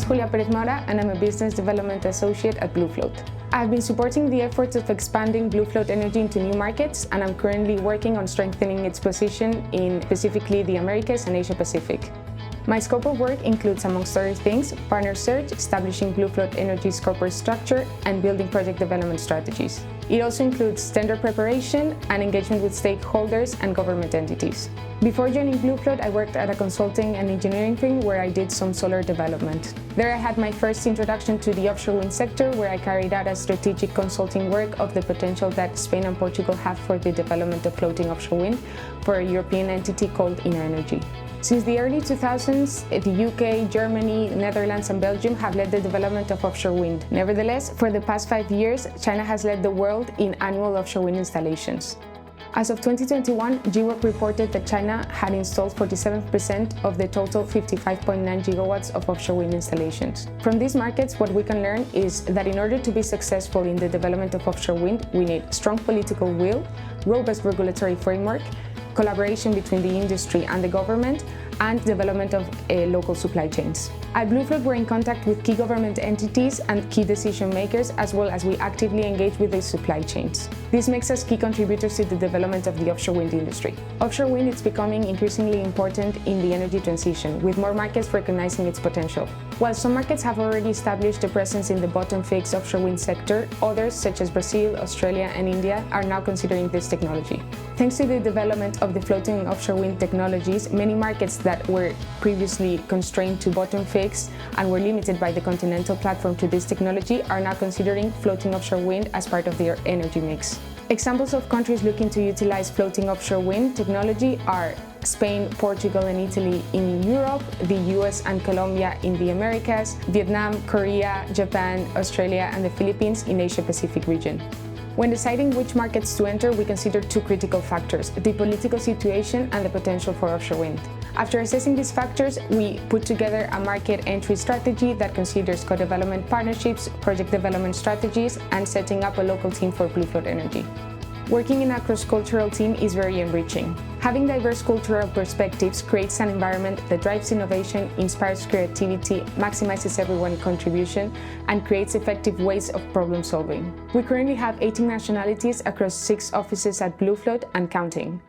Julia Perez Maura, and I'm a Business Development Associate at BlueFloat. I've been supporting the efforts of expanding BlueFloat Energy into new markets, and I'm currently working on strengthening its position in specifically the Americas and Asia Pacific. My scope of work includes, amongst other things, partner search, establishing BlueFloat Energy's corporate structure, and building project development strategies. It also includes tender preparation and engagement with stakeholders and government entities. Before joining BlueFloat, I worked at a consulting and engineering firm where I did some solar development. There I had my first introduction to the offshore wind sector, where I carried out a strategic consulting work of the potential that Spain and Portugal have for the development of floating offshore wind for a European entity called Energy. Since the early 2000s, the UK, Germany, Netherlands and Belgium have led the development of offshore wind. Nevertheless, for the past 5 years, China has led the world in annual offshore wind installations. As of 2021, GWOC reported that China had installed 47% of the total 55.9 gigawatts of offshore wind installations. From these markets, what we can learn is that in order to be successful in the development of offshore wind, we need strong political will, robust regulatory framework, collaboration between the industry and the government, and development of local supply chains. At BlueFloat, we're in contact with key government entities and key decision makers, as well as we actively engage with the supply chains. This makes us key contributors to the development of the offshore wind industry. Offshore wind is becoming increasingly important in the energy transition, with more markets recognizing its potential. While some markets have already established a presence in the bottom-fixed offshore wind sector, others, such as Brazil, Australia and India, are now considering this technology. Thanks to the development of the floating offshore wind technologies, many markets that were previously constrained to bottom-fixed and were limited by the continental platform to this technology are now considering floating offshore wind as part of their energy mix. Examples of countries looking to utilize floating offshore wind technology are Spain, Portugal and Italy in Europe, the US and Colombia in the Americas, Vietnam, Korea, Japan, Australia and the Philippines in Asia Pacific region. When deciding which markets to enter, we consider two critical factors: the political situation and the potential for offshore wind. After assessing these factors, we put together a market entry strategy that considers co-development partnerships, project development strategies, and setting up a local team for BlueFloat Energy. Working in a cross-cultural team is very enriching. Having diverse cultural perspectives creates an environment that drives innovation, inspires creativity, maximizes everyone's contribution, and creates effective ways of problem solving. We currently have 18 nationalities across 6 offices at BlueFloat and counting.